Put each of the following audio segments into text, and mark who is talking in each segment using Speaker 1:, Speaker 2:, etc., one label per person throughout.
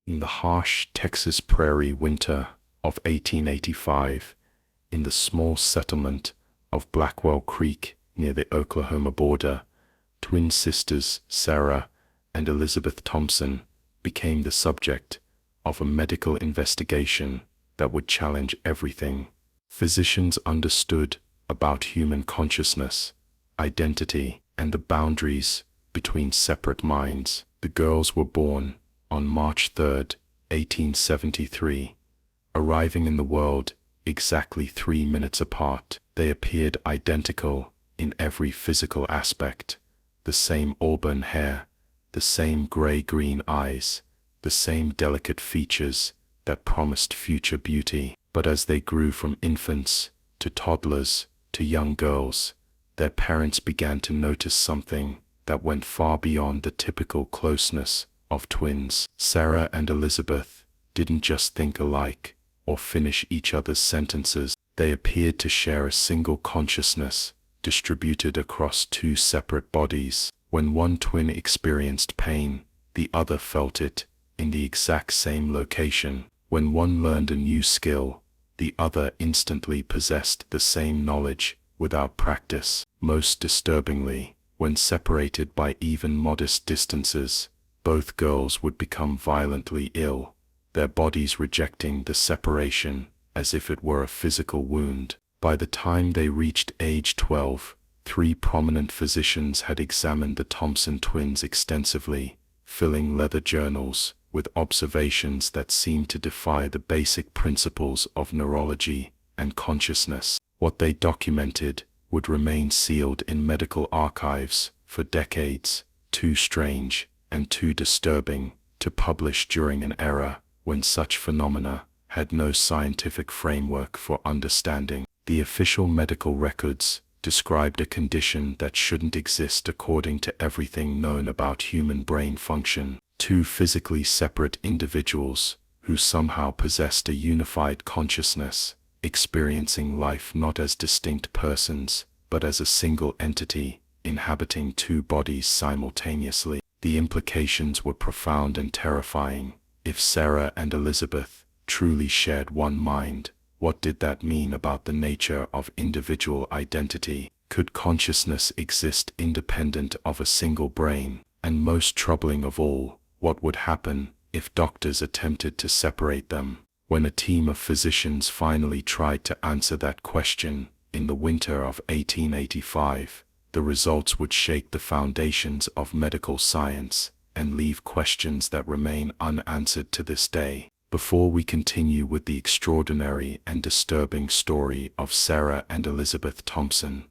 Speaker 1: In the harsh Texas prairie winter of 1885, in the small settlement of Blackwell Creek near the Oklahoma border, twin sisters Sarah and Elizabeth Thompson became the subject of a medical investigation that would challenge everything physicians understood about human consciousness, identity, and the boundaries between separate minds. The girls were born on March 3, 1873, arriving in the world exactly 3 minutes apart. They appeared identical in every physical aspect: the same auburn hair, the same gray-green eyes, the same delicate features that promised future beauty. But as they grew from infants to toddlers to young girls, their parents began to notice something that went far beyond the typical closeness of twins. Sarah and Elizabeth didn't just think alike or finish each other's sentences. They appeared to share a single consciousness distributed across 2 separate bodies. When one twin experienced pain, the other felt it in the exact same location. When one learned a new skill, the other instantly possessed the same knowledge without practice. Most disturbingly, when separated by even modest distances, both girls would become violently ill, their bodies rejecting the separation as if it were a physical wound. By the time they reached age 12, 3 prominent physicians had examined the Thompson twins extensively, filling leather journals with observations that seemed to defy the basic principles of neurology and consciousness. What they documented would remain sealed in medical archives for decades, too strange and too disturbing to publish during an era when such phenomena had no scientific framework for understanding. The official medical records described a condition that shouldn't exist according to everything known about human brain function: 2 physically separate individuals who somehow possessed a unified consciousness, experiencing life not as distinct persons, but as a single entity, inhabiting 2 bodies simultaneously. The implications were profound and terrifying. If Sarah and Elizabeth truly shared one mind, what did that mean about the nature of individual identity? Could consciousness exist independent of a single brain? And most troubling of all, what would happen if doctors attempted to separate them? When a team of physicians finally tried to answer that question in the winter of 1885, the results would shake the foundations of medical science and leave questions that remain unanswered to this day. Before we continue with the extraordinary and disturbing story of Sarah and Elizabeth Thompson,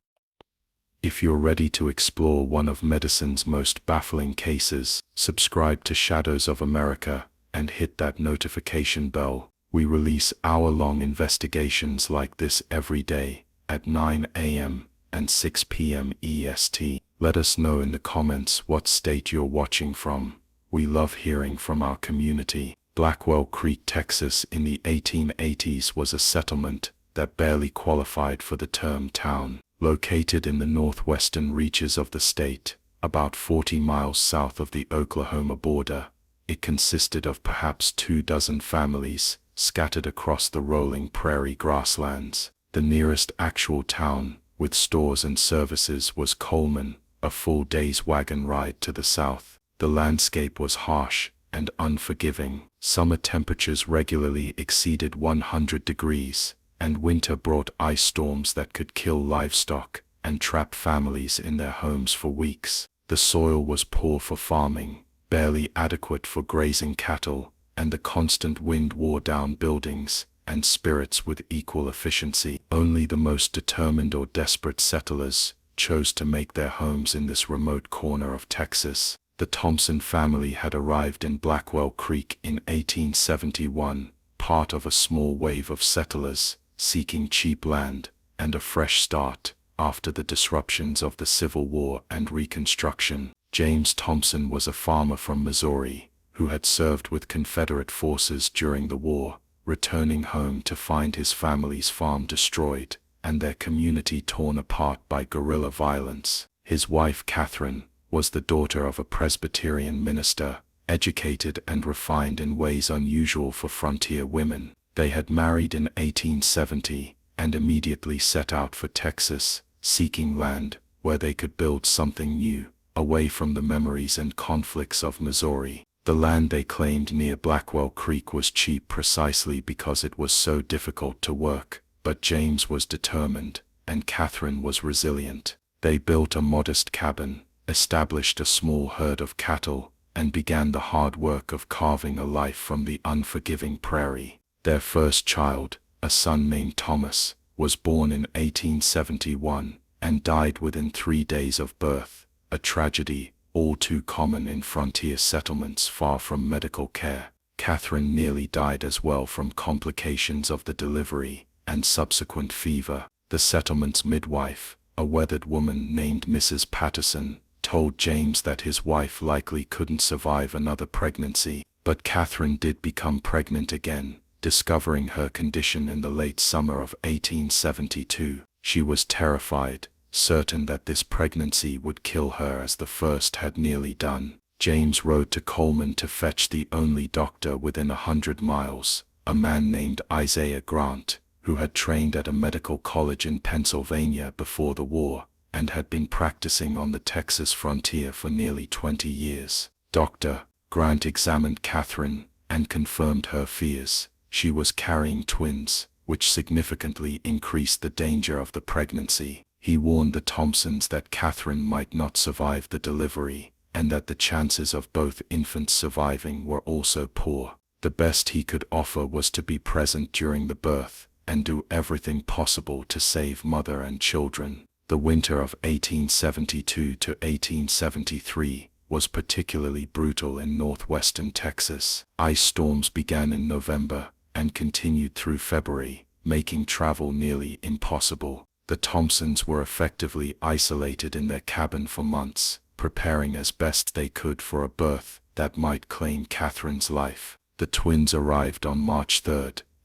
Speaker 1: if you're ready to explore one of medicine's most baffling cases, subscribe to Shadows of America and hit that notification bell. We release hour-long investigations like this every day at 9 a.m. and 6 p.m. EST. Let us know in the comments what state you're watching from. We love hearing from our community. Blackwell Creek, Texas in the 1880s was a settlement that barely qualified for the term town. Located in the northwestern reaches of the state, about 40 miles south of the Oklahoma border, it consisted of perhaps 24 families scattered across the rolling prairie grasslands. The nearest actual town, with stores and services, was Coleman, a full day's wagon ride to the south. The landscape was harsh and unforgiving. Summer temperatures regularly exceeded 100 degrees, and winter brought ice storms that could kill livestock and trap families in their homes for weeks. The soil was poor for farming, barely adequate for grazing cattle, and the constant wind wore down buildings and spirits with equal efficiency. Only the most determined or desperate settlers chose to make their homes in this remote corner of Texas. The Thompson family had arrived in Blackwell Creek in 1871, part of a small wave of settlers seeking cheap land and a fresh start after the disruptions of the Civil War and Reconstruction. James Thompson was a farmer from Missouri who had served with Confederate forces during the war, returning home to find his family's farm destroyed and their community torn apart by guerrilla violence. His wife, Catherine, was the daughter of a Presbyterian minister educated and refined in ways unusual for frontier women. They had married in 1870 and immediately set out for Texas, seeking land where they could build something new, away from the memories and conflicts of Missouri. The land they claimed near Blackwell Creek was cheap precisely because it was so difficult to work, but James was determined, and Catherine was resilient. They built a modest cabin, established a small herd of cattle, and began the hard work of carving a life from the unforgiving prairie. Their first child, a son named Thomas, was born in 1871 and died within 3 days of birth, a tragedy all too common in frontier settlements far from medical care. Catherine nearly died as well from complications of the delivery and subsequent fever. The settlement's midwife, a weathered woman named Mrs. Patterson, told James that his wife likely couldn't survive another pregnancy, but Catherine did become pregnant again, discovering her condition in the late summer of 1872. She was terrified, certain that this pregnancy would kill her as the first had nearly done. James rode to Coleman to fetch the only doctor within 100 miles, a man named Isaiah Grant, who had trained at a medical college in Pennsylvania before the war, and had been practicing on the Texas frontier for nearly 20 years. Dr. Grant examined Catherine and confirmed her fears. She was carrying twins, which significantly increased the danger of the pregnancy. He warned the Thompsons that Catherine might not survive the delivery, and that the chances of both infants surviving were also poor. The best he could offer was to be present during the birth, and do everything possible to save mother and children. The winter of 1872 to 1873 was particularly brutal in northwestern Texas. Ice storms began in November and continued through February, making travel nearly impossible. The Thompsons were effectively isolated in their cabin for months, preparing as best they could for a birth that might claim Catherine's life. The twins arrived on March 3,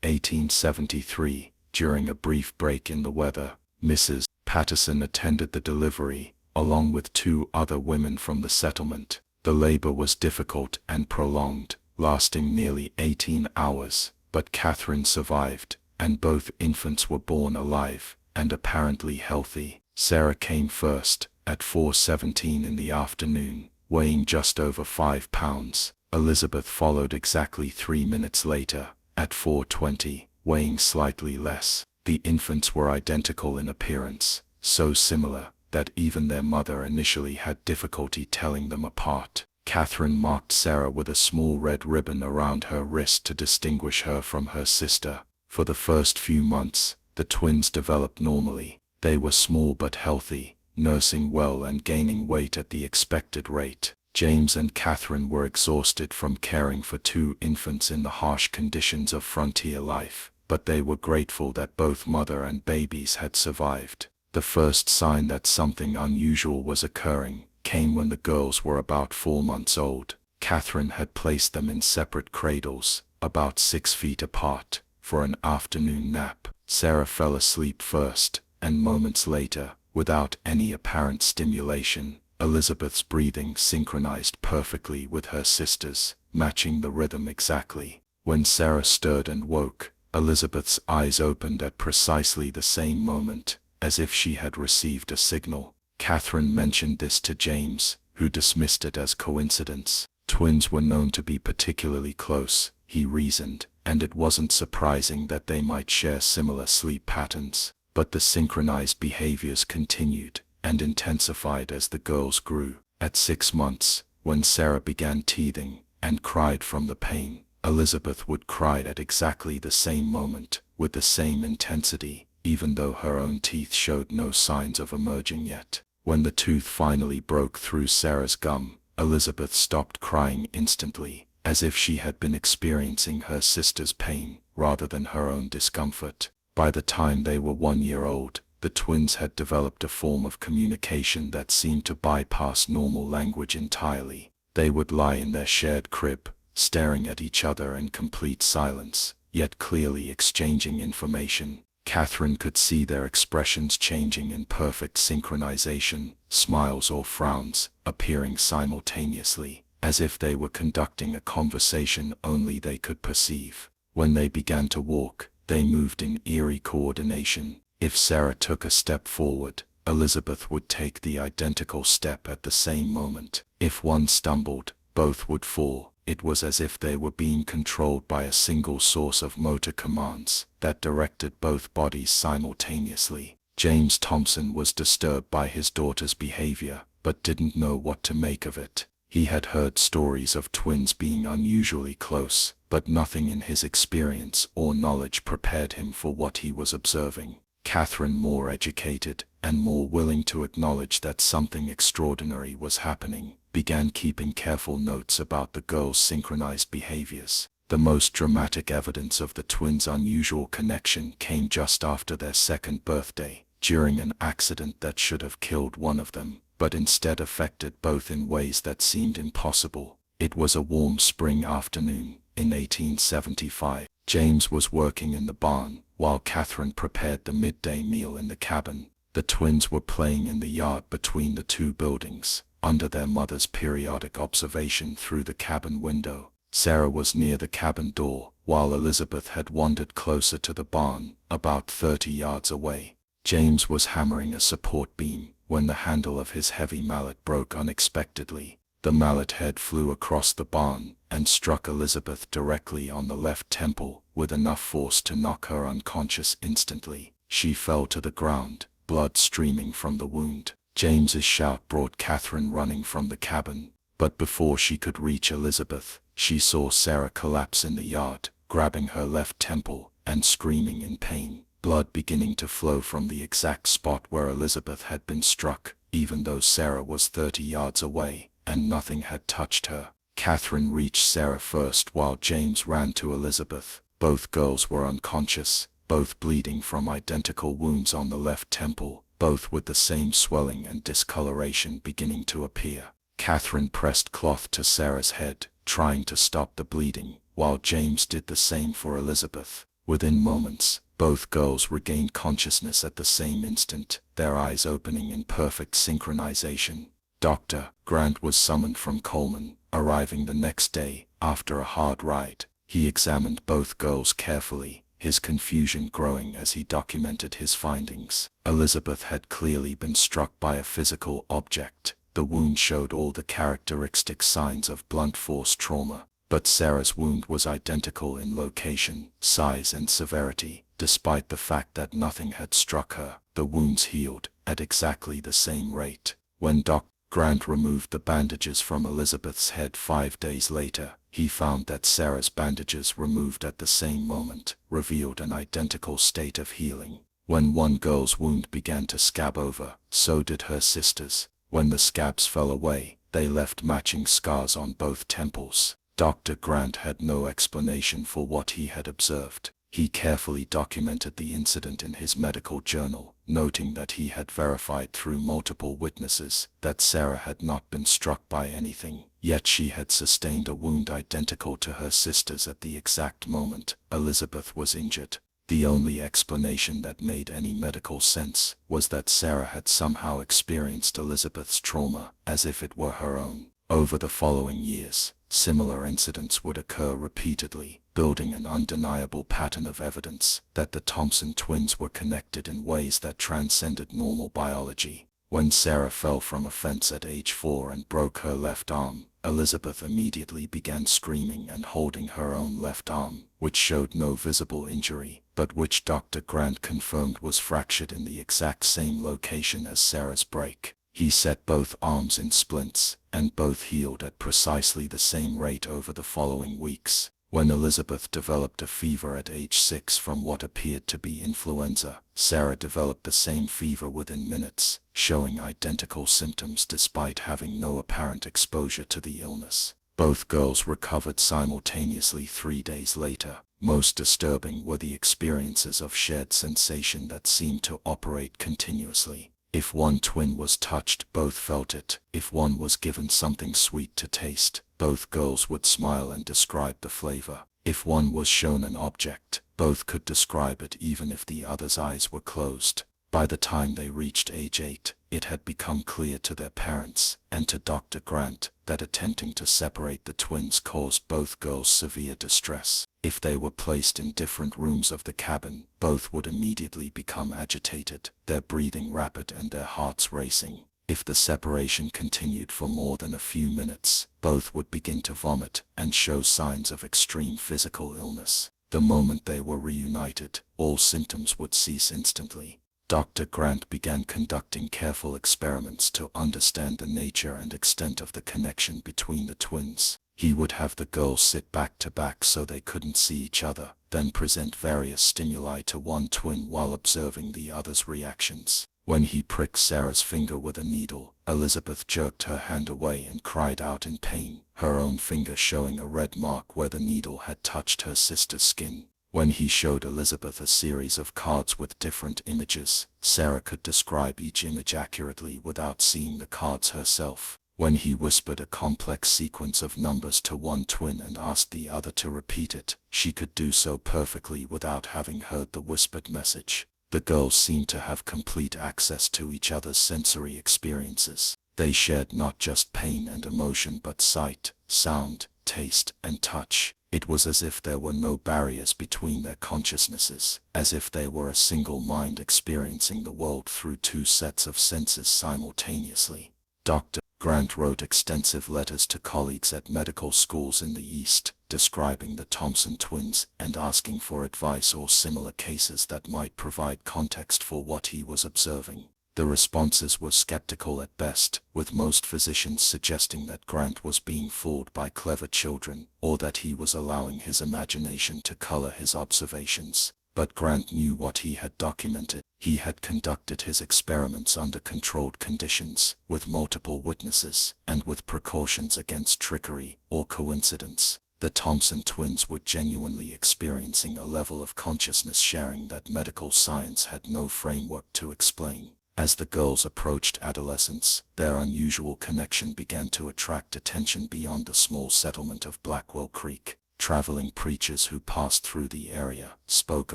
Speaker 1: 1873, during a brief break in the weather. Mrs. Patterson attended the delivery, along with 2 other women from the settlement. The labor was difficult and prolonged, lasting nearly 18 hours, but Catherine survived, and both infants were born alive and apparently healthy. Sarah came first, at 4:17 in the afternoon, weighing just over 5 pounds. Elizabeth followed exactly 3 minutes later, at 4:20, weighing slightly less. The infants were identical in appearance, so similar that even their mother initially had difficulty telling them apart. Catherine marked Sarah with a small red ribbon around her wrist to distinguish her from her sister. For the first few months, the twins developed normally. They were small but healthy, nursing well and gaining weight at the expected rate. James and Catherine were exhausted from caring for 2 infants in the harsh conditions of frontier life, but they were grateful that both mother and babies had survived. The first sign that something unusual was occurring came when the girls were about 4 months old. Catherine had placed them in separate cradles, about 6 feet apart, for an afternoon nap. Sarah fell asleep first, and moments later, without any apparent stimulation, Elizabeth's breathing synchronized perfectly with her sister's, matching the rhythm exactly. When Sarah stirred and woke, Elizabeth's eyes opened at precisely the same moment, as if she had received a signal. Catherine mentioned this to James, who dismissed it as coincidence. Twins were known to be particularly close, he reasoned, and it wasn't surprising that they might share similar sleep patterns. But the synchronized behaviors continued and intensified as the girls grew. At 6 months, when Sarah began teething and cried from the pain, Elizabeth would cry at exactly the same moment, with the same intensity, even though her own teeth showed no signs of emerging yet. When the tooth finally broke through Sarah's gum, Elizabeth stopped crying instantly, as if she had been experiencing her sister's pain rather than her own discomfort. By the time they were 1 year old, the twins had developed a form of communication that seemed to bypass normal language entirely. They would lie in their shared crib, staring at each other in complete silence, yet clearly exchanging information. Catherine could see their expressions changing in perfect synchronization, smiles or frowns appearing simultaneously, as if they were conducting a conversation only they could perceive. When they began to walk, they moved in eerie coordination. If Sarah took a step forward, Elizabeth would take the identical step at the same moment. If one stumbled, both would fall. It was as if they were being controlled by a single source of motor commands that directed both bodies simultaneously. James Thompson was disturbed by his daughter's behavior, but didn't know what to make of it. He had heard stories of twins being unusually close, but nothing in his experience or knowledge prepared him for what he was observing. Catherine, more educated and more willing to acknowledge that something extraordinary was happening, began keeping careful notes about the girls' synchronized behaviors. The most dramatic evidence of the twins' unusual connection came just after their second birthday, during an accident that should have killed one of them, but instead affected both in ways that seemed impossible. It was a warm spring afternoon in 1875. James was working in the barn, while Catherine prepared the midday meal in the cabin. The twins were playing in the yard between the two buildings, under their mother's periodic observation through the cabin window. Sarah was near the cabin door, while Elizabeth had wandered closer to the barn, about 30 yards away. James was hammering a support beam when the handle of his heavy mallet broke unexpectedly. The mallet head flew across the barn and struck Elizabeth directly on the left temple, with enough force to knock her unconscious instantly. She fell to the ground, blood streaming from the wound. James's shout brought Catherine running from the cabin, but before she could reach Elizabeth, she saw Sarah collapse in the yard, grabbing her left temple and screaming in pain, blood beginning to flow from the exact spot where Elizabeth had been struck, even though Sarah was 30 yards away and nothing had touched her. Catherine reached Sarah first while James ran to Elizabeth. Both girls were unconscious, both bleeding from identical wounds on the left temple, both with the same swelling and discoloration beginning to appear. Catherine pressed cloth to Sarah's head, trying to stop the bleeding, while James did the same for Elizabeth. Within moments, both girls regained consciousness at the same instant, their eyes opening in perfect synchronization. Dr. Grant was summoned from Coleman, arriving the next day, after a hard ride. He examined both girls carefully, his confusion growing as he documented his findings. Elizabeth had clearly been struck by a physical object. The wound showed all the characteristic signs of blunt force trauma, but Sarah's wound was identical in location, size and severity. Despite the fact that nothing had struck her, the wounds healed at exactly the same rate. When Dr. Grant removed the bandages from Elizabeth's head 5 days later, he found that Sarah's bandages removed at the same moment revealed an identical state of healing. When one girl's wound began to scab over, so did her sister's. When the scabs fell away, they left matching scars on both temples. Dr. Grant had no explanation for what he had observed. He carefully documented the incident in his medical journal, noting that he had verified through multiple witnesses that Sarah had not been struck by anything, yet she had sustained a wound identical to her sister's at the exact moment Elizabeth was injured. The only explanation that made any medical sense was that Sarah had somehow experienced Elizabeth's trauma as if it were her own. Over the following years, similar incidents would occur repeatedly, building an undeniable pattern of evidence that the Thompson twins were connected in ways that transcended normal biology. When Sarah fell from a fence at age 4 and broke her left arm, Elizabeth immediately began screaming and holding her own left arm, which showed no visible injury, but which Dr. Grant confirmed was fractured in the exact same location as Sarah's break. He set both arms in splints, and both healed at precisely the same rate over the following weeks. When Elizabeth developed a fever at age 6 from what appeared to be influenza, Sarah developed the same fever within minutes, showing identical symptoms despite having no apparent exposure to the illness. Both girls recovered simultaneously 3 days later. Most disturbing were the experiences of shared sensation that seemed to operate continuously. If one twin was touched, both felt it. If one was given something sweet to taste, both girls would smile and describe the flavor. If one was shown an object, both could describe it even if the other's eyes were closed.
Speaker 2: By the time they reached age 8, it had become clear to their parents, and to Dr. Grant, that attempting to separate the twins caused both girls severe distress. If they were placed in different rooms of the cabin, both would immediately become agitated, their breathing rapid and their hearts racing. If the separation continued for more than a few minutes, both would begin to vomit and show signs of extreme physical illness. The moment they were reunited, all symptoms would cease instantly. Dr. Grant began conducting careful experiments to understand the nature and extent of the connection between the twins. He would have the girls sit back to back so they couldn't see each other, then present various stimuli to one twin while observing the other's reactions. When he pricked Sarah's finger with a needle, Elizabeth jerked her hand away and cried out in pain, her own finger showing a red mark where the needle had touched her sister's skin. When he showed Elizabeth a series of cards with different images, Sarah could describe each image accurately without seeing the cards herself. When he whispered a complex sequence of numbers to one twin and asked the other to repeat it, she could do so perfectly without having heard the whispered message. The girls seemed to have complete access to each other's sensory experiences. They shared not just pain and emotion but sight, sound, taste, and touch. It was as if there were no barriers between their consciousnesses, as if they were a single mind experiencing the world through two sets of senses simultaneously. Dr. Grant wrote extensive letters to colleagues at medical schools in the East, describing the Thompson twins and asking for advice or similar cases that might provide context for what he was observing. The responses were skeptical at best, with most physicians suggesting that Grant was being fooled by clever children, or that he was allowing his imagination to color his observations. But Grant knew what he had documented. He had conducted his experiments under controlled conditions, with multiple witnesses, and with precautions against trickery or coincidence. The Thompson twins were genuinely experiencing a level of consciousness sharing that medical science had no framework to explain. As the girls approached adolescence, their unusual connection began to attract attention beyond the small settlement of Blackwell Creek. Traveling preachers who passed through the area spoke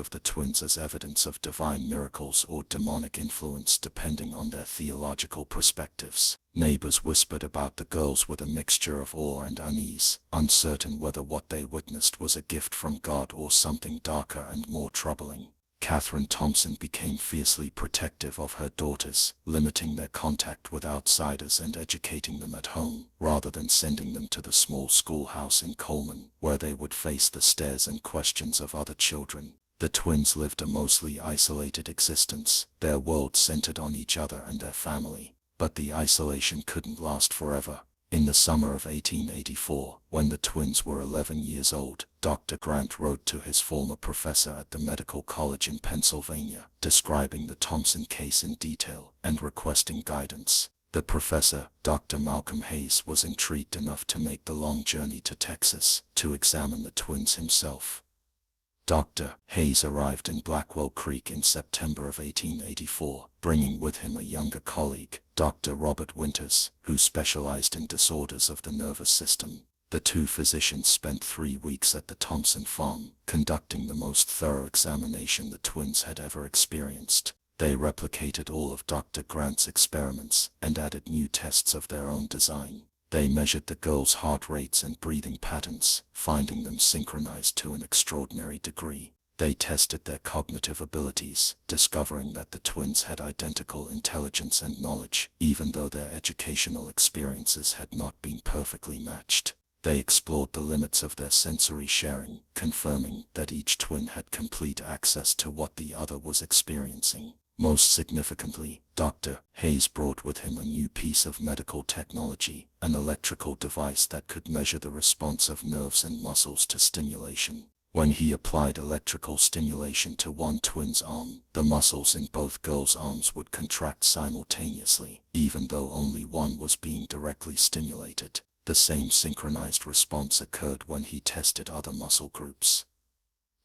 Speaker 2: of the twins as evidence of divine miracles or demonic influence depending on their theological perspectives. Neighbors whispered about the girls with a mixture of awe and unease, uncertain whether what they witnessed was a gift from God or something darker and more troubling. Catherine Thompson became fiercely protective of her daughters, limiting their contact with outsiders and educating them at home, rather than sending them to the small schoolhouse in Coleman, where they would face the stares and questions of other children. The twins lived a mostly isolated existence, their world centered on each other and their family. But the isolation couldn't last forever. In the summer of 1884, when the twins were 11 years old, Dr. Grant wrote to his former professor at the medical college in Pennsylvania, describing the Thompson case in detail and requesting guidance. The professor, Dr. Malcolm Hayes, was intrigued enough to make the long journey to Texas to examine the twins himself. Dr. Hayes arrived in Blackwell Creek in September of 1884, bringing with him a younger colleague, Dr. Robert Winters, who specialized in disorders of the nervous system. The two physicians spent 3 weeks at the Thompson farm, conducting the most thorough examination the twins had ever experienced. They replicated all of Dr. Grant's experiments and added new tests of their own design. They measured the girls' heart rates and breathing patterns, finding them synchronized to an extraordinary degree. They tested their cognitive abilities, discovering that the twins had identical intelligence and knowledge, even though their educational experiences had not been perfectly matched. They explored the limits of their sensory sharing, confirming that each twin had complete access to what the other was experiencing. Most significantly, Dr. Hayes brought with him a new piece of medical technology, an electrical device that could measure the response of nerves and muscles to stimulation. When he applied electrical stimulation to one twin's arm, the muscles in both girls' arms would contract simultaneously, even though only one was being directly stimulated. The same synchronized response occurred when he tested other muscle groups.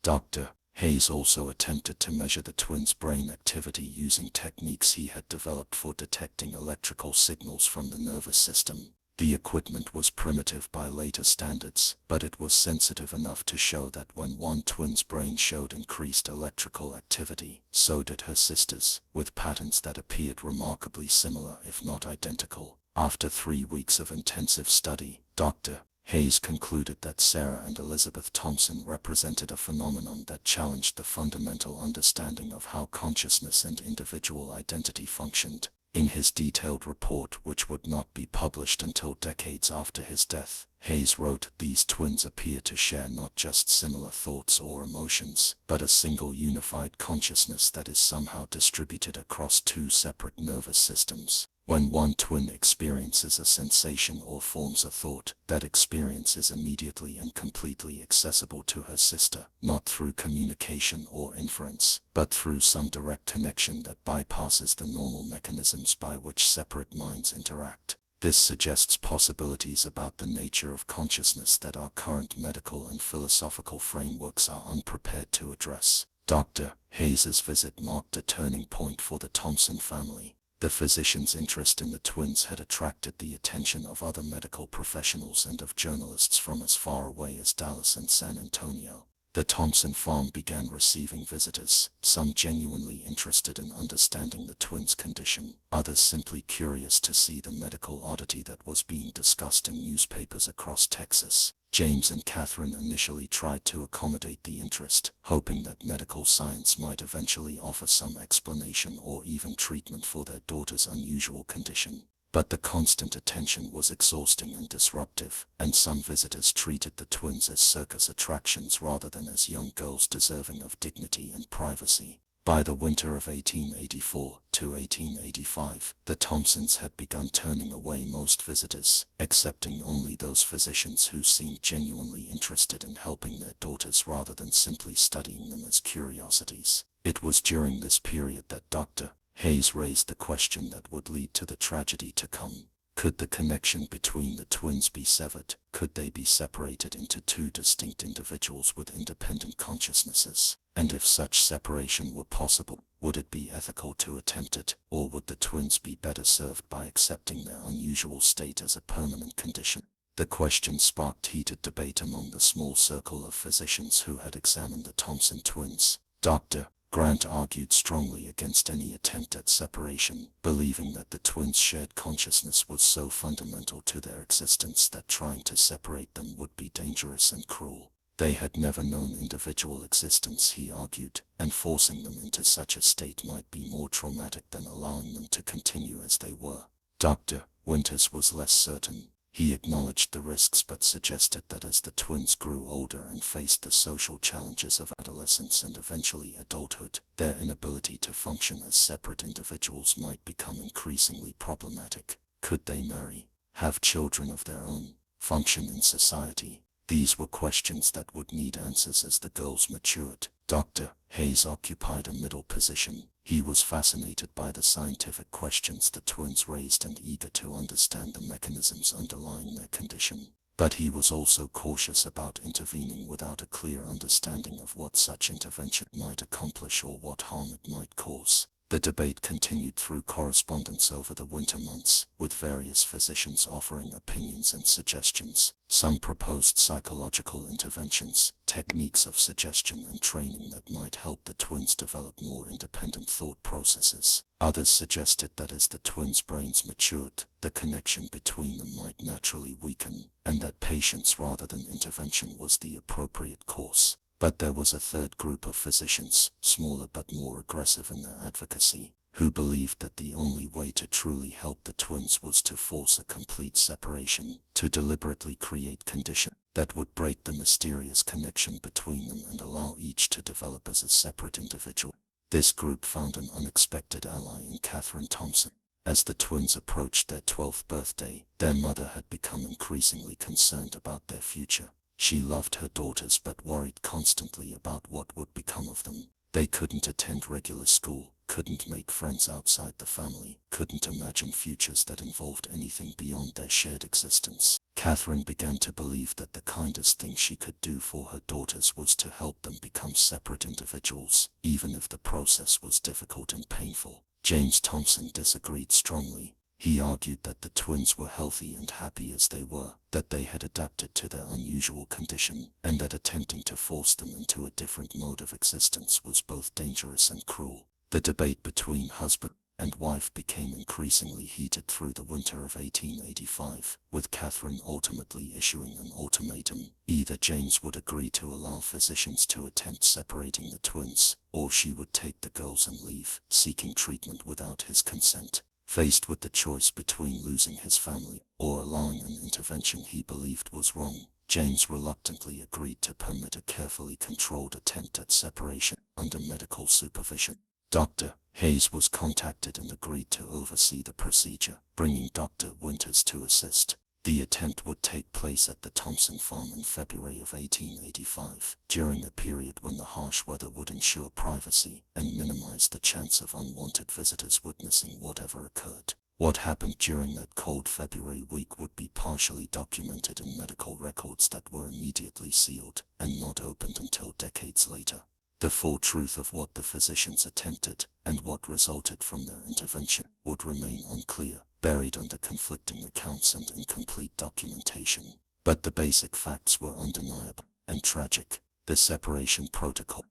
Speaker 2: Dr. Hayes also attempted to measure the twins' brain activity using techniques he had developed for detecting electrical signals from the nervous system. The equipment was primitive by later standards, but it was sensitive enough to show that when one twin's brain showed increased electrical activity, so did her sister's, with patterns that appeared remarkably similar if not identical. After 3 weeks of intensive study, Dr. Hayes concluded that Sarah and Elizabeth Thompson represented a phenomenon that challenged the fundamental understanding of how consciousness and individual identity functioned. In his detailed report, which would not be published until decades after his death, Hayes wrote, "These twins appear to share not just similar thoughts or emotions, but a single unified consciousness that is somehow distributed across 2 separate nervous systems. When one twin experiences a sensation or forms a thought, that experience is immediately and completely accessible to her sister, not through communication or inference, but through some direct connection that bypasses the normal mechanisms by which separate minds interact." This suggests possibilities about the nature of consciousness that our current medical and philosophical frameworks are unprepared to address. Dr. Hayes's visit marked a turning point for the Thompson family. The physician's interest in the twins had attracted the attention of other medical professionals and of journalists from as far away as Dallas and San Antonio. The Thompson farm began receiving visitors, some genuinely interested in understanding the twins' condition, others simply curious to see the medical oddity that was being discussed in newspapers across Texas. James and Catherine initially tried to accommodate the interest, hoping that medical science might eventually offer some explanation or even treatment for their daughter's unusual condition. But the constant attention was exhausting and disruptive, and some visitors treated the twins as circus attractions rather than as young girls deserving of dignity and privacy. By the winter of 1884 to 1885, the Thompsons had begun turning away most visitors, accepting only those physicians who seemed genuinely interested in helping their daughters rather than simply studying them as curiosities. It was during this period that Dr. Hayes raised the question that would lead to the tragedy to come. Could the connection between the twins be severed? Could they be separated into 2 distinct individuals with independent consciousnesses? And if such separation were possible, would it be ethical to attempt it, or would the twins be better served by accepting their unusual state as a permanent condition? The question sparked heated debate among the small circle of physicians who had examined the Thompson twins. Dr. Grant argued strongly against any attempt at separation, believing that the twins' shared consciousness was so fundamental to their existence that trying to separate them would be dangerous and cruel. They had never known individual existence, he argued, and forcing them into such a state might be more traumatic than allowing them to continue as they were. Dr. Winters was less certain. He acknowledged the risks but suggested that as the twins grew older and faced the social challenges of adolescence and eventually adulthood, their inability to function as separate individuals might become increasingly problematic. Could they marry, have children of their own, function in society? These were questions that would need answers as the girls matured. Dr. Hayes occupied a middle position. He was fascinated by the scientific questions the twins raised and eager to understand the mechanisms underlying their condition. But he was also cautious about intervening without a clear understanding of what such intervention might accomplish or what harm it might cause. The debate continued through correspondence over the winter months, with various physicians offering opinions and suggestions. Some proposed psychological interventions, techniques of suggestion and training that might help the twins develop more independent thought processes. Others suggested that as the twins' brains matured, the connection between them might naturally weaken, and that patience rather than intervention was the appropriate course. But there was a third group of physicians, smaller but more aggressive in their advocacy, who believed that the only way to truly help the twins was to force a complete separation, to deliberately create conditions that would break the mysterious connection between them and allow each to develop as a separate individual. This group found an unexpected ally in Catherine Thompson. As the twins approached their 12th birthday, their mother had become increasingly concerned about their future. She loved her daughters but worried constantly about what would become of them. They couldn't attend regular school, couldn't make friends outside the family, couldn't imagine futures that involved anything beyond their shared existence. Catherine began to believe that the kindest thing she could do for her daughters was to help them become separate individuals, even if the process was difficult and painful. James Thompson disagreed strongly. He argued that the twins were healthy and happy as they were, that they had adapted to their unusual condition, and that attempting to force them into a different mode of existence was both dangerous and cruel. The debate between husband and wife became increasingly heated through the winter of 1885, with Catherine ultimately issuing an ultimatum. Either James would agree to allow physicians to attempt separating the twins, or she would take the girls and leave, seeking treatment without his consent. Faced with the choice between losing his family or allowing an intervention he believed was wrong, James reluctantly agreed to permit a carefully controlled attempt at separation under medical supervision. Dr. Hayes was contacted and agreed to oversee the procedure, bringing Dr. Winters to assist. The attempt would take place at the Thompson farm in February of 1885, during a period when the harsh weather would ensure privacy and minimize the chance of unwanted visitors witnessing whatever occurred. What happened during that cold February week would be partially documented in medical records that were immediately sealed and not opened until decades later. The full truth of what the physicians attempted and what resulted from their intervention would remain unclear, buried under conflicting accounts and incomplete documentation. But the basic facts were undeniable and tragic. The separation protocol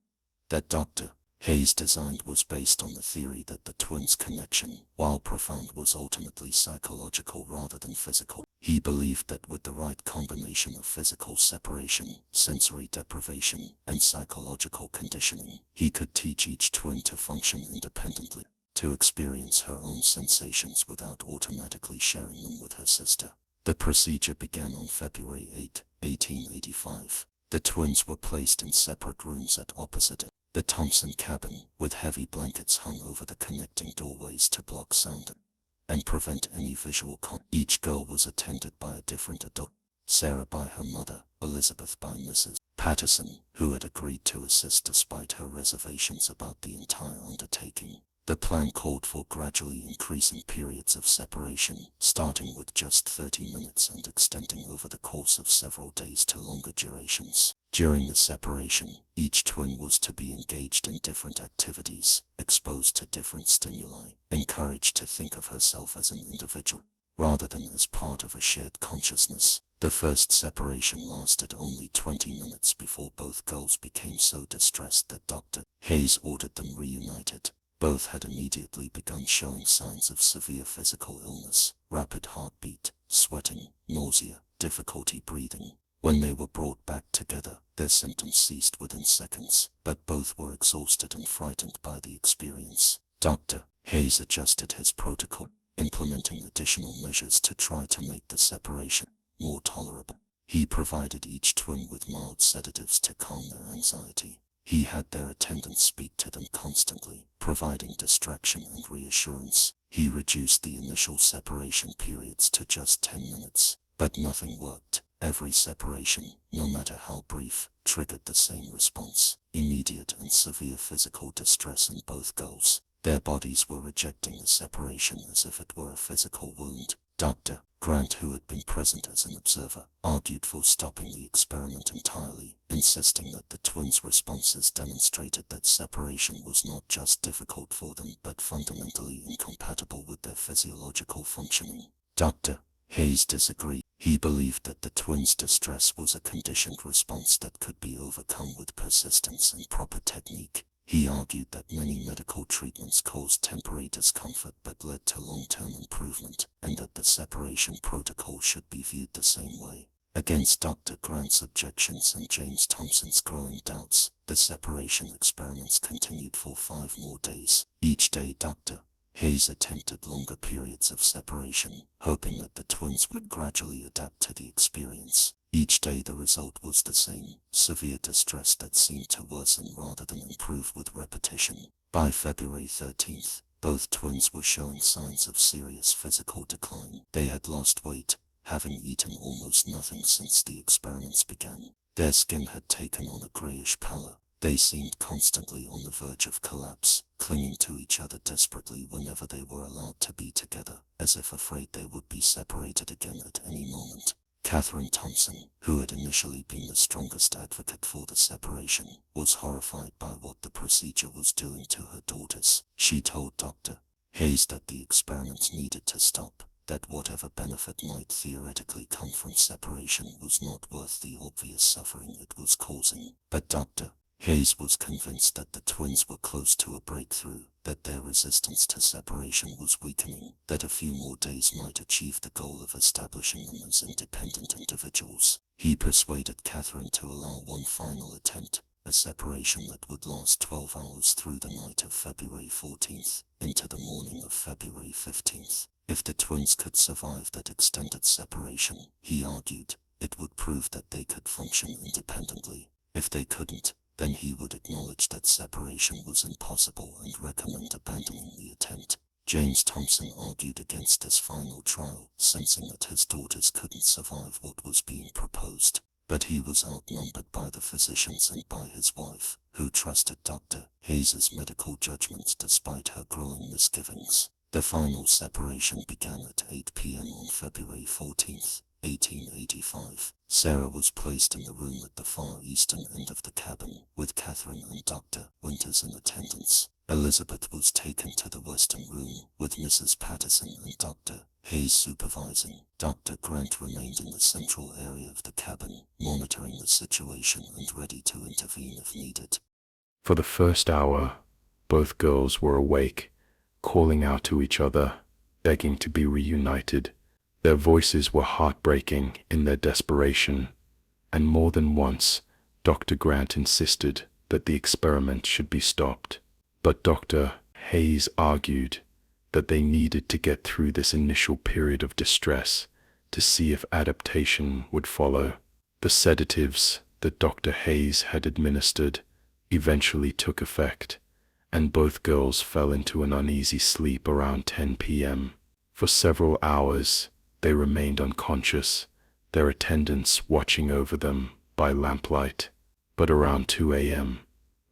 Speaker 2: that Dr. Hayes designed was based on the theory that the twins' connection, while profound, was ultimately psychological rather than physical. He believed that with the right combination of physical separation, sensory deprivation, and psychological conditioning, he could teach each twin to function independently, to experience her own sensations without automatically sharing them with her sister. The procedure began on February 8, 1885. The twins were placed in separate rooms at opposite the Thompson cabin, with heavy blankets hung over the connecting doorways to block sound and prevent any visual contact. Each girl was attended by a different adult, Sarah by her mother, Elizabeth by Mrs. Patterson, who had agreed to assist despite her reservations about the entire undertaking. The plan called for gradually increasing periods of separation, starting with just 30 minutes and extending over the course of several days to longer durations. During the separation, each twin was to be engaged in different activities, exposed to different stimuli, encouraged to think of herself as an individual, rather than as part of a shared consciousness. The first separation lasted only 20 minutes before both girls became so distressed that Dr. Hayes ordered them reunited. Both had immediately begun showing signs of severe physical illness, rapid heartbeat, sweating, nausea, difficulty breathing. When they were brought back together, their symptoms ceased within seconds, but both were exhausted and frightened by the experience. Dr. Hayes adjusted his protocol, implementing additional measures to try to make the separation more tolerable. He provided each twin with mild sedatives to calm their anxiety. He had their attendants speak to them constantly, providing distraction and reassurance. He reduced the initial separation periods to just 10 minutes, but nothing worked. Every separation, no matter how brief, triggered the same response: immediate and severe physical distress in both girls. Their bodies were rejecting the separation as if it were a physical wound. Dr. Grant, who had been present as an observer, argued for stopping the experiment entirely, insisting that the twins' responses demonstrated that separation was not just difficult for them but fundamentally incompatible with their physiological functioning. Dr. Hayes disagreed. He believed that the twins' distress was a conditioned response that could be overcome with persistence and proper technique. He argued that many medical treatments caused temporary discomfort but led to long-term improvement, and that the separation protocol should be viewed the same way. Against Dr. Grant's objections and James Thompson's growing doubts, the separation experiments continued for 5 more days. Each day Dr. Hayes attempted longer periods of separation, hoping that the twins would gradually adapt to the experience. Each day the result was the same: severe distress that seemed to worsen rather than improve with repetition. By February 13th, both twins were showing signs of serious physical decline. They had lost weight, having eaten almost nothing since the experiments began. Their skin had taken on a grayish pallor. They seemed constantly on the verge of collapse, clinging to each other desperately whenever they were allowed to be together, as if afraid they would be separated again at any moment. Catherine Thompson, who had initially been the strongest advocate for the separation, was horrified by what the procedure was doing to her daughters. She told Dr. Hayes that the experiment needed to stop, that whatever benefit might theoretically come from separation was not worth the obvious suffering it was causing. But Dr. Hayes was convinced that the twins were close to a breakthrough, that their resistance to separation was weakening, that a few more days might achieve the goal of establishing them as independent individuals. He persuaded Catherine to allow one final attempt, a separation that would last 12 hours through the night of February 14th, into the morning of February 15th. If the twins could survive that extended separation, he argued, it would prove that they could function independently. If they couldn't, then he would acknowledge that separation was impossible and recommend abandoning the attempt. James Thompson argued against this final trial, sensing that his daughters couldn't survive what was being proposed. But he was outnumbered by the physicians and by his wife, who trusted Dr. Hayes's medical judgment despite her growing misgivings. The final separation began at 8 p.m. on February 14th, 1885. Sarah was placed in the room at the far eastern end of the cabin, with Catherine and Dr. Winters in attendance. Elizabeth was taken to the western room, with Mrs. Patterson and Dr. Hayes supervising. Dr. Grant remained in the central area of the cabin, monitoring the situation and ready to intervene if needed.
Speaker 1: For the first hour, both girls were awake, calling out to each other, begging to be reunited. Their voices were heartbreaking in their desperation, and more than once, Dr. Grant insisted that the experiment should be stopped. But Dr. Hayes argued that they needed to get through this initial period of distress to see if adaptation would follow. The sedatives that Dr. Hayes had administered eventually took effect, and both girls fell into an uneasy sleep around 10 p.m. For several hours, they remained unconscious, their attendants watching over them by lamplight. But around 2 a.m.,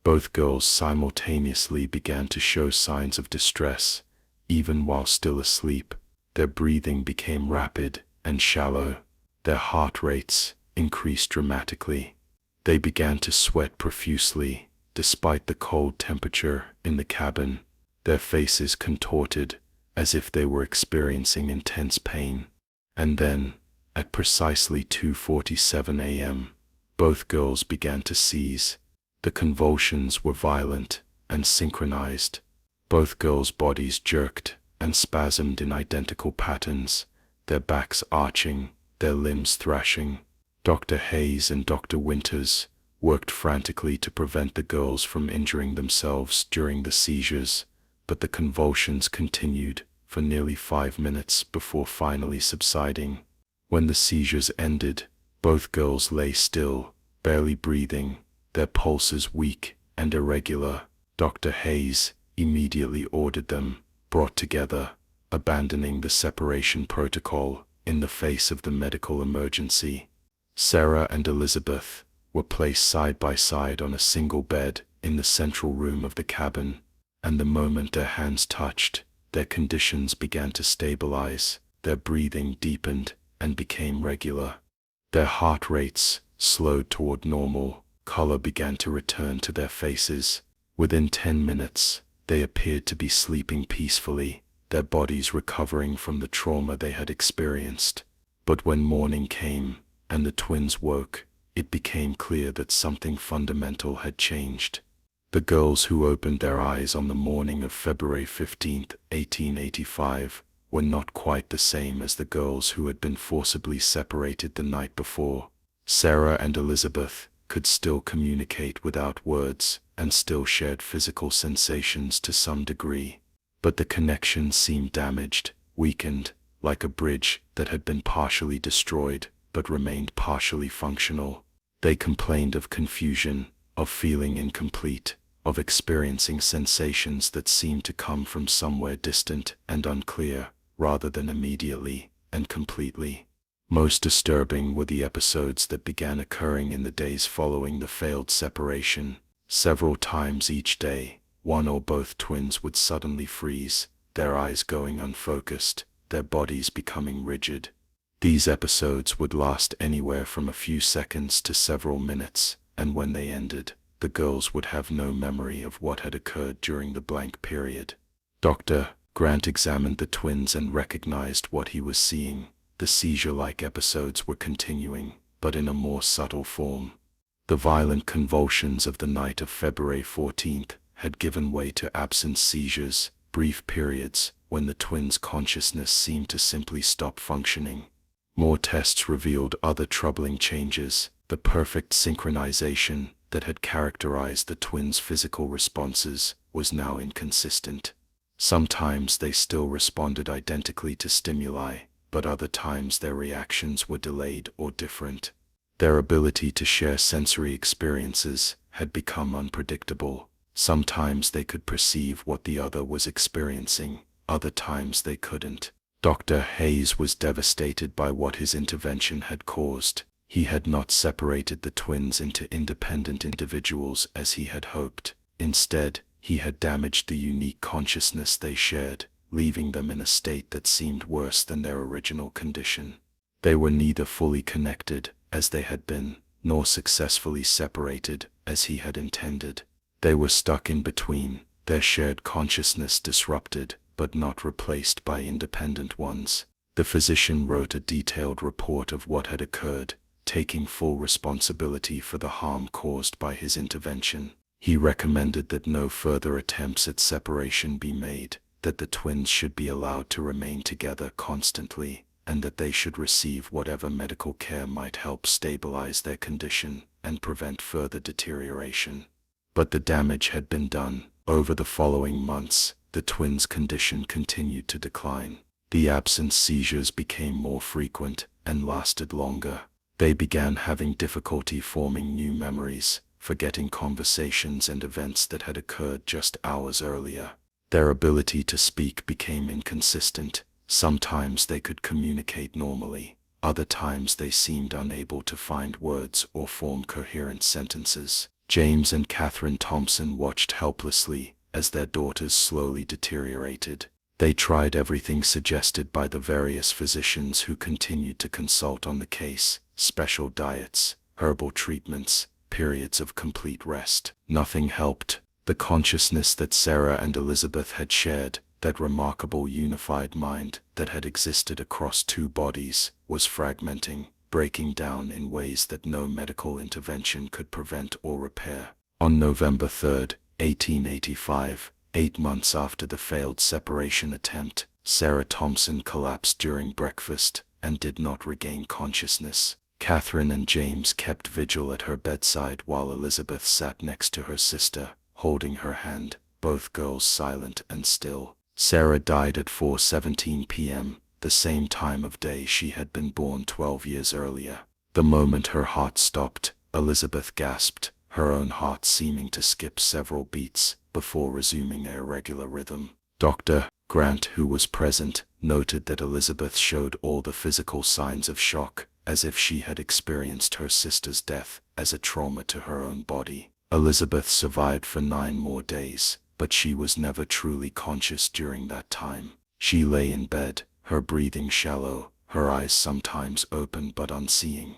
Speaker 1: both girls simultaneously began to show signs of distress, even while still asleep. Their breathing became rapid and shallow. Their heart rates increased dramatically. They began to sweat profusely, despite the cold temperature in the cabin. Their faces contorted, as if they were experiencing intense pain. And then, at precisely 2:47 a.m., both girls began to seize. The convulsions were violent and synchronized. Both girls' bodies jerked and spasmed in identical patterns, their backs arching, their limbs thrashing. Dr. Hayes and Dr. Winters worked frantically to prevent the girls from injuring themselves during the seizures, but the convulsions continued for nearly 5 minutes before finally subsiding. When the seizures ended, both girls lay still, barely breathing, their pulses weak and irregular. Dr. Hayes immediately ordered them brought together, abandoning the separation protocol in the face of the medical emergency. Sarah and Elizabeth were placed side by side on a single bed in the central room of the cabin, and the moment their hands touched, their conditions began to stabilize, their breathing deepened and became regular. Their heart rates slowed toward normal, color began to return to their faces. Within 10 minutes, they appeared to be sleeping peacefully, their bodies recovering from the trauma they had experienced. But when morning came and the twins woke, it became clear that something fundamental had changed. The girls who opened their eyes on the morning of February 15, 1885, were not quite the same as the girls who had been forcibly separated the night before. Sarah and Elizabeth could still communicate without words and still shared physical sensations to some degree, but the connection seemed damaged, weakened, like a bridge that had been partially destroyed but remained partially functional. They complained of confusion, of feeling incomplete, of experiencing sensations that seemed to come from somewhere distant and unclear, rather than immediately and completely. Most disturbing were the episodes that began occurring in the days following the failed separation. Several times each day, one or both twins would suddenly freeze, their eyes going unfocused, their bodies becoming rigid. These episodes would last anywhere from a few seconds to several minutes, and when they ended, the girls would have no memory of what had occurred during the blank period. Dr. Grant examined the twins and recognized what he was seeing. The seizure-like episodes were continuing, but in a more subtle form. The violent convulsions of the night of February 14th had given way to absent seizures, brief periods when the twins' consciousness seemed to simply stop functioning. More tests revealed other troubling changes. The perfect synchronization that had characterized the twins' physical responses was now inconsistent. Sometimes they still responded identically to stimuli, but other times their reactions were delayed or different. Their ability to share sensory experiences had become unpredictable. Sometimes they could perceive what the other was experiencing, other times they couldn't. Dr. Hayes was devastated by what his intervention had caused. He had not separated the twins into independent individuals as he had hoped. Instead, he had damaged the unique consciousness they shared, leaving them in a state that seemed worse than their original condition. They were neither fully connected, as they had been, nor successfully separated, as he had intended. They were stuck in between, their shared consciousness disrupted, but not replaced by independent ones. The physician wrote a detailed report of what had occurred, taking full responsibility for the harm caused by his intervention. He recommended that no further attempts at separation be made, that the twins should be allowed to remain together constantly, and that they should receive whatever medical care might help stabilize their condition and prevent further deterioration. But the damage had been done. Over the following months, the twins' condition continued to decline. The absent seizures became more frequent and lasted longer. They began having difficulty forming new memories, forgetting conversations and events that had occurred just hours earlier. Their ability to speak became inconsistent. Sometimes they could communicate normally. Other times they seemed unable to find words or form coherent sentences. James and Catherine Thompson watched helplessly as their daughters slowly deteriorated. They tried everything suggested by the various physicians who continued to consult on the case: special diets, herbal treatments, periods of complete rest. Nothing helped. The consciousness that Sarah and Elizabeth had shared, that remarkable unified mind that had existed across two bodies, was fragmenting, breaking down in ways that no medical intervention could prevent or repair. On November 3, 1885, 8 months after the failed separation attempt, Sarah Thompson collapsed during breakfast and did not regain consciousness. Catherine and James kept vigil at her bedside while Elizabeth sat next to her sister, holding her hand, both girls silent and still. Sarah died at 4:17 p.m., the same time of day she had been born 12 years earlier. The moment her heart stopped, Elizabeth gasped, her own heart seeming to skip several beats before resuming a irregular rhythm. Dr. Grant, who was present, noted that Elizabeth showed all the physical signs of shock, as if she had experienced her sister's death as a trauma to her own body. Elizabeth survived for 9 more days, but she was never truly conscious during that time. She lay in bed, her breathing shallow, her eyes sometimes open but unseeing.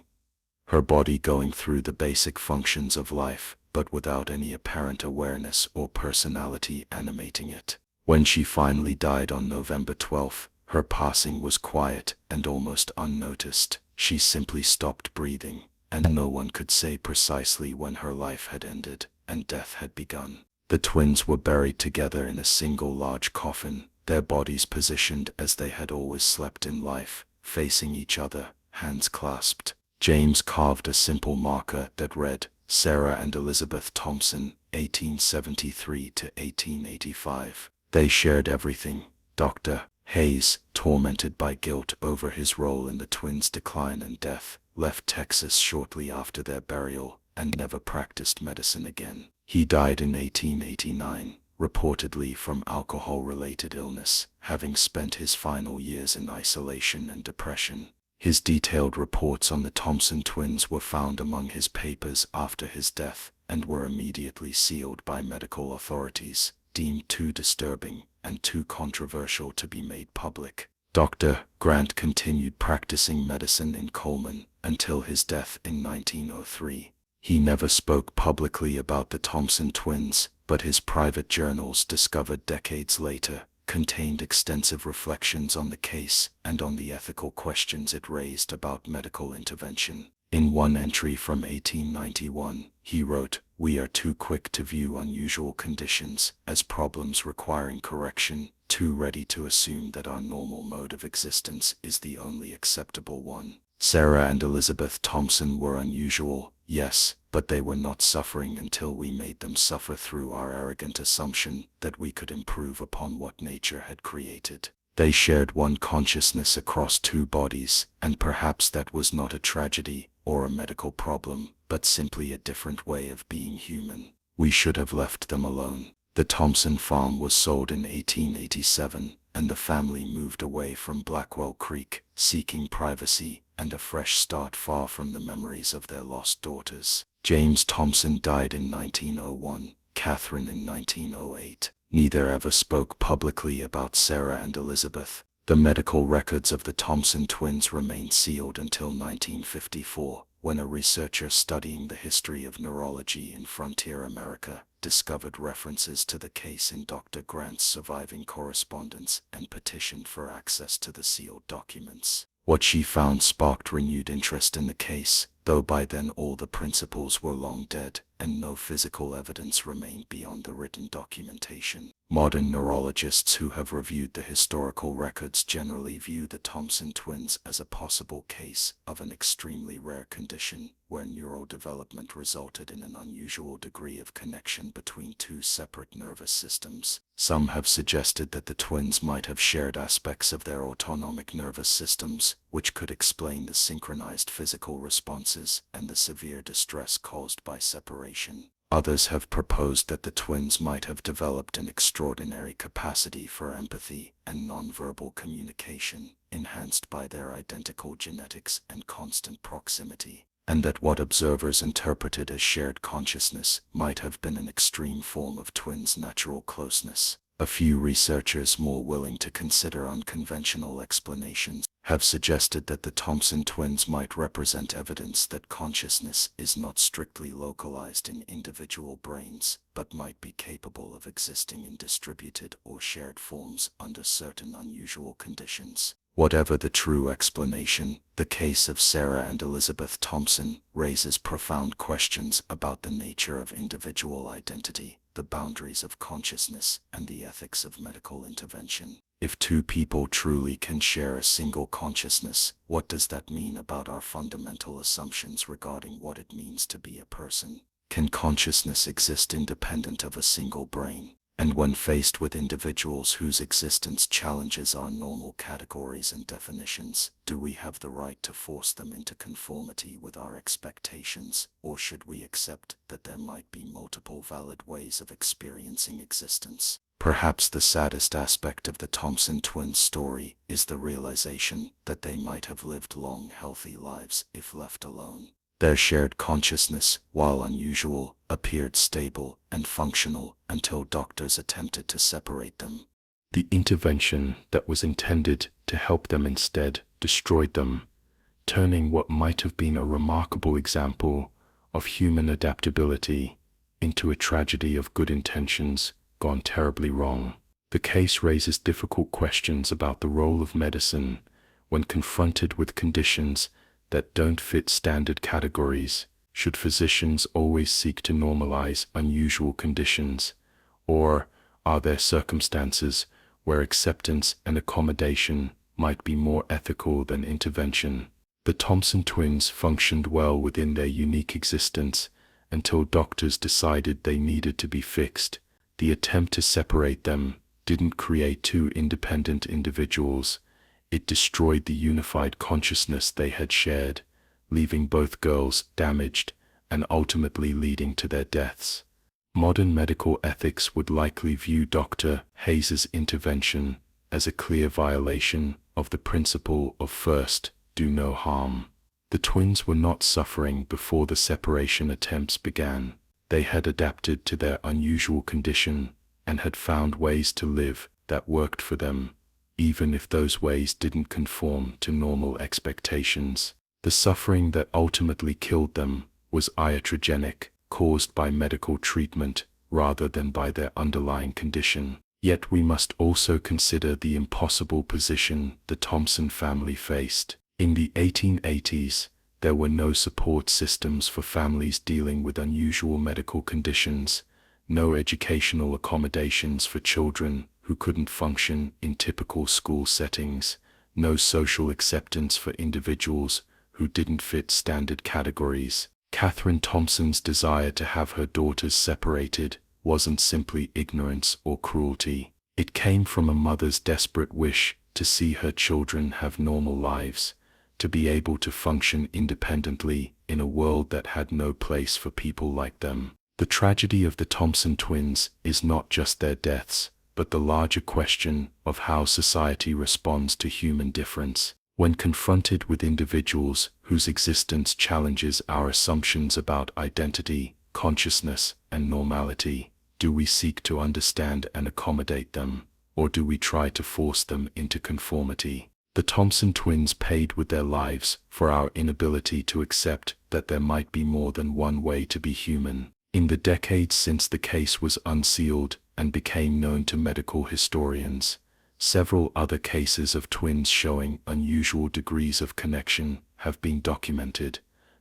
Speaker 1: Her body going through the basic functions of life, but without any apparent awareness or personality animating it. When she finally died on November 12, her passing was quiet and almost unnoticed. She simply stopped breathing, and no one could say precisely when her life had ended and death had begun. The twins were buried together in a single large coffin, their bodies positioned as they had always slept in life, facing each other, hands clasped. James carved a simple marker that read, Sarah and Elizabeth Thompson, 1873 to 1885. They shared everything. Dr. Hayes, tormented by guilt over his role in the twins' decline and death, left Texas shortly after their burial and never practiced medicine again. He died in 1889, reportedly from alcohol-related illness, having spent his final years in isolation and depression. His detailed reports on the Thompson twins were found among his papers after his death and were immediately sealed by medical authorities, deemed too disturbing and too controversial to be made public. Dr. Grant continued practicing medicine in Coleman until his death in 1903. He never spoke publicly about the Thompson twins, but his private journals discovered decades later
Speaker 2: contained extensive reflections on the case and on the ethical questions it raised about medical intervention. In one entry from 1891, he wrote, "We are too quick to view unusual conditions as problems requiring correction, too ready to assume that our normal mode of existence is the only acceptable one. Sarah and Elizabeth Thompson were unusual, yes, but they were not suffering until we made them suffer through our arrogant assumption that we could improve upon what nature had created. They shared one consciousness across two bodies, and perhaps that was not a tragedy or a medical problem, but simply a different way of being human. We should have left them alone." The Thompson farm was sold in 1887, and the family moved away from Blackwell Creek, seeking privacy and a fresh start far from the memories of their lost daughters. James Thompson died in 1901, Catherine in 1908. Neither ever spoke publicly about Sarah and Elizabeth. The medical records of the Thompson twins remained sealed until 1954, when a researcher studying the history of neurology in frontier America discovered references to the case in Dr. Grant's surviving correspondence and petitioned for access to the sealed documents. What she found sparked renewed interest in the case, though by then all the principals were long dead, and no physical evidence remained beyond the written documentation. Modern neurologists who have reviewed the historical records generally view the Thompson twins as a possible case of an extremely rare condition, where neurodevelopment resulted in an unusual degree of connection between two separate nervous systems. Some have suggested that the twins might have shared aspects of their autonomic nervous systems, which could explain the synchronized physical responses and the severe distress caused by separation. Others have proposed that the twins might have developed an extraordinary capacity for empathy and nonverbal communication, enhanced by their identical genetics and constant proximity, and that what observers interpreted as shared consciousness might have been an extreme form of twins' natural closeness. A few researchers more willing to consider unconventional explanations have suggested that the Thompson twins might represent evidence that consciousness is not strictly localized in individual brains, but might be capable of existing in distributed or shared forms under certain unusual conditions. Whatever the true explanation, the case of Sarah and Elizabeth Thompson raises profound questions about the nature of individual identity, the boundaries of consciousness, and the ethics of medical intervention. If two people truly can share a single consciousness, what does that mean about our fundamental assumptions regarding what it means to be a person? Can consciousness exist independent of a single brain? And when faced with individuals whose existence challenges our normal categories and definitions, do we have the right to force them into conformity with our expectations, or should we accept that there might be multiple valid ways of experiencing existence? Perhaps the saddest aspect of the Thompson twins' story is the realization that they might have lived long, healthy lives if left alone. Their shared consciousness, while unusual, appeared stable and functional until doctors attempted to separate them.
Speaker 1: The intervention that was intended to help them instead destroyed them, turning what might have been a remarkable example of human adaptability into a tragedy of good intentions gone terribly wrong. The case raises difficult questions about the role of medicine when confronted with conditions that don't fit standard categories. Should physicians always seek to normalize unusual conditions, or are there circumstances where acceptance and accommodation might be more ethical than intervention? The Thompson twins functioned well within their unique existence until doctors decided they needed to be fixed. The attempt to separate them didn't create two independent individuals. It destroyed the unified consciousness they had shared, leaving both girls damaged and ultimately leading to their deaths. Modern medical ethics would likely view Dr. Hayes's intervention as a clear violation of the principle of first, do no harm. The twins were not suffering before the separation attempts began. They had adapted to their unusual condition and had found ways to live that worked for them, even if those ways didn't conform to normal expectations. The suffering that ultimately killed them was iatrogenic, caused by medical treatment rather than by their underlying condition. Yet we must also consider the impossible position the Thompson family faced. In the 1880s, there were no support systems for families dealing with unusual medical conditions, no educational accommodations for children who couldn't function in typical school settings, no social acceptance for individuals who didn't fit standard categories. Catherine Thompson's desire to have her daughters separated wasn't simply ignorance or cruelty. It came from a mother's desperate wish to see her children have normal lives, to be able to function independently in a world that had no place for people like them. The tragedy of the Thompson twins is not just their deaths, but the larger question of how society responds to human difference. When confronted with individuals whose existence challenges our assumptions about identity, consciousness, and normality, do we seek to understand and accommodate them, or do we try to force them into conformity? The Thompson twins paid with their lives for our inability to accept that there might be more than one way to be human. In the decades since the case was unsealed and became known to medical historians, several other cases of twins showing unusual degrees of connection have been documented,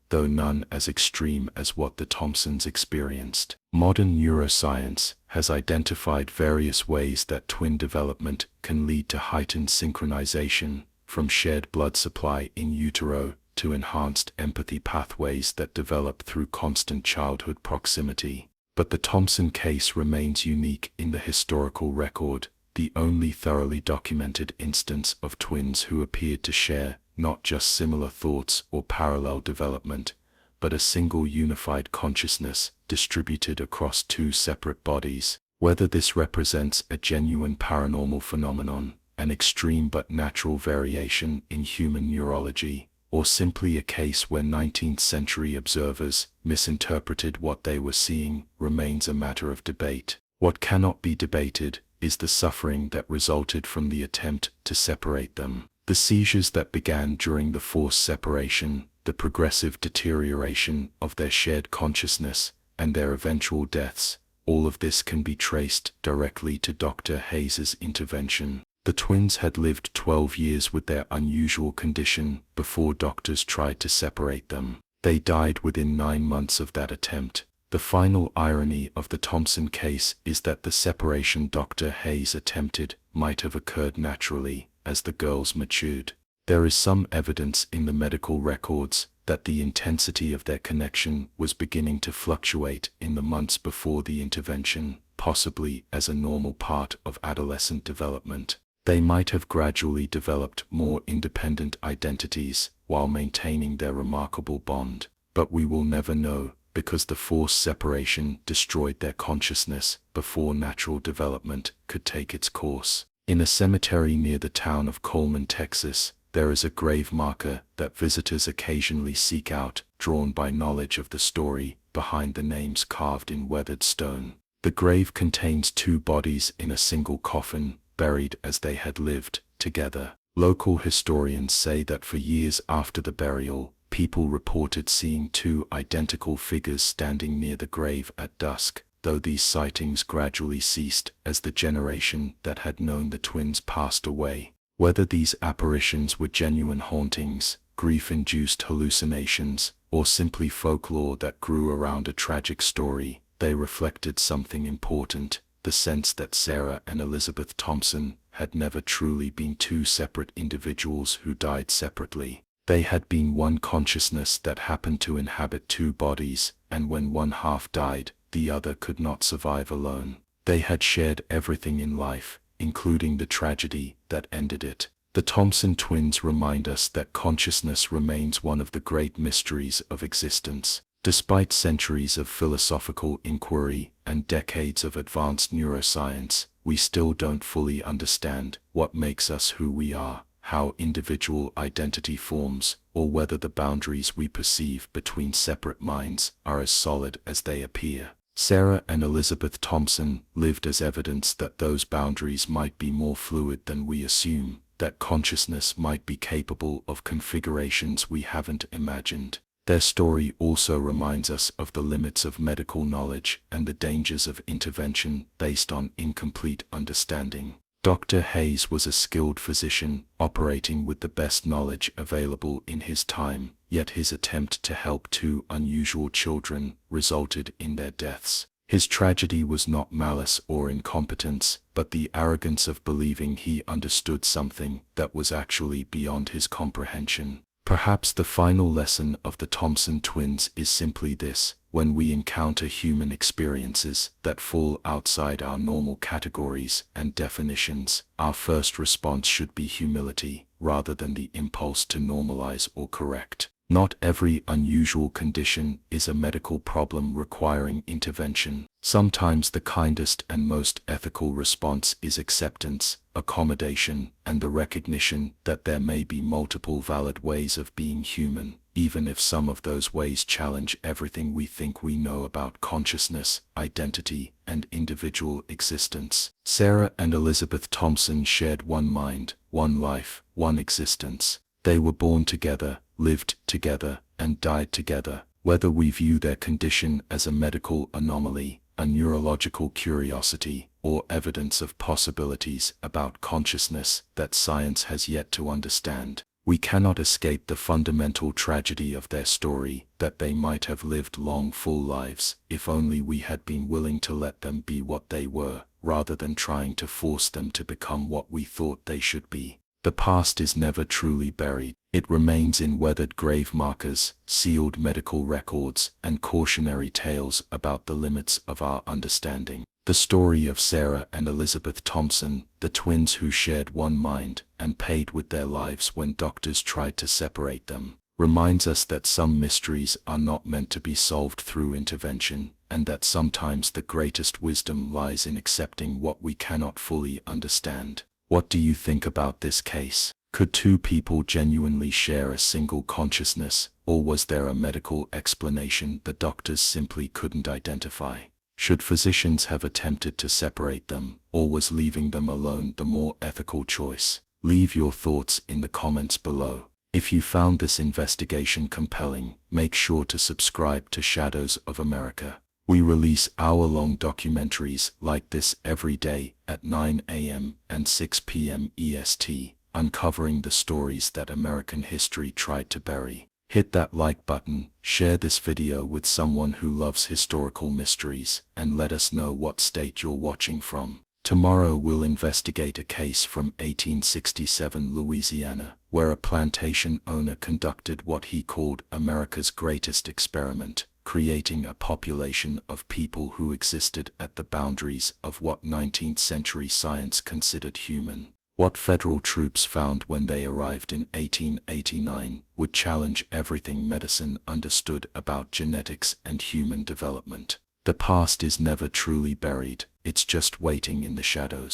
Speaker 1: though none as extreme as what the Thompsons experienced. Modern neuroscience has identified various ways that twin development can lead to heightened synchronization, from shared blood supply in utero to enhanced empathy pathways that develop through constant childhood proximity. But the Thompson case remains unique in the historical record, the only thoroughly documented instance of twins who appeared to share not just similar thoughts or parallel development, but a single unified consciousness distributed across two separate bodies. Whether this represents a genuine paranormal phenomenon, an extreme but natural variation in human neurology, or simply a case where 19th century observers misinterpreted what they were seeing, remains a matter of debate. What cannot be debated is the suffering that resulted from the attempt to separate them. The seizures that began during the forced separation, the progressive deterioration of their shared consciousness, and their eventual deaths, all of this can be traced directly to Dr. Hayes's intervention. The twins had lived 12 years with their unusual condition before doctors tried to separate them. They died within 9 months of that attempt. The final irony of the Thompson case is that the separation Dr. Hayes attempted might have occurred naturally as the girls matured. There is some evidence in the medical records that the intensity of their connection was beginning to fluctuate in the months before the intervention, possibly as a normal part of adolescent development. They might have gradually developed more independent identities while maintaining their remarkable bond, but we will never know, because the forced separation destroyed their consciousness before natural development could take its course. In a cemetery near the town of Coleman, Texas, there is a grave marker that visitors occasionally seek out, drawn by knowledge of the story behind the names carved in weathered stone. The grave contains 2 bodies in a single coffin, buried as they had lived together. Local historians say that for years after the burial, people reported seeing 2 identical figures standing near the grave at dusk, though these sightings gradually ceased as the generation that had known the twins passed away. Whether these apparitions were genuine hauntings, grief-induced hallucinations, or simply folklore that grew around a tragic story, they reflected something important: the sense that Sarah and Elizabeth Thompson had never truly been 2 separate individuals who died separately. They had been one consciousness that happened to inhabit 2 bodies, and when one half died, the other could not survive alone. They had shared everything in life, including the tragedy that ended it. The Thompson twins remind us that consciousness remains one of the great mysteries of existence. Despite centuries of philosophical inquiry and decades of advanced neuroscience, we still don't fully understand what makes us who we are, how individual identity forms, or whether the boundaries we perceive between separate minds are as solid as they appear. Sarah and Elizabeth Thompson lived as evidence that those boundaries might be more fluid than we assume, that consciousness might be capable of configurations we haven't imagined.
Speaker 2: Their story also reminds us of the limits of medical knowledge and the dangers of intervention based on incomplete understanding. Dr. Hayes was a skilled physician operating with the best knowledge available in his time, yet his attempt to help two unusual children resulted in their deaths. His tragedy was not malice or incompetence, but the arrogance of believing he understood something that was actually beyond his comprehension. Perhaps the final lesson of the Thompson twins is simply this: when we encounter human experiences that fall outside our normal categories and definitions, our first response should be humility, rather than the impulse to normalize or correct. Not every unusual condition is a medical problem requiring intervention. Sometimes the kindest and most ethical response is acceptance, accommodation, and the recognition that there may be multiple valid ways of being human, even if some of those ways challenge everything we think we know about consciousness, identity, and individual existence. Sarah and Elizabeth Thompson shared one mind, one life, one existence. They were born together, lived together, and died together. Whether we view their condition as a medical anomaly, a neurological curiosity, or evidence of possibilities about consciousness that science has yet to understand, we cannot escape the fundamental tragedy of their story, that they might have lived long, full lives, if only we had been willing to let them be what they were, rather than trying to force them to become what we thought they should be. The past is never truly buried. It remains in weathered grave markers, sealed medical records, and cautionary tales about the limits of our understanding. The story of Sarah and Elizabeth Thompson, the twins who shared one mind and paid with their lives when doctors tried to separate them, reminds us that some mysteries are not meant to be solved through intervention, and that sometimes the greatest wisdom lies in accepting what we cannot fully understand. What do you think about this case? Could two people genuinely share a single consciousness, or was there a medical explanation the doctors simply couldn't identify? Should physicians have attempted to separate them, or was leaving them alone the more ethical choice? Leave your thoughts in the comments below. If you found this investigation compelling, make sure to subscribe to Shadows of America. We release hour-long documentaries like this every day at 9 a.m. and 6 p.m. EST, uncovering the stories that American history tried to bury. Hit that like button, share this video with someone who loves historical mysteries, and let us know what state you're watching from. Tomorrow we'll investigate a case from 1867 Louisiana, where a plantation owner conducted what he called America's greatest experiment, creating a population of people who existed at the boundaries of what 19th century science considered human. What federal troops found when they arrived in 1889 would challenge everything medicine understood about genetics and human development. The past is never truly buried, it's just waiting in the shadows.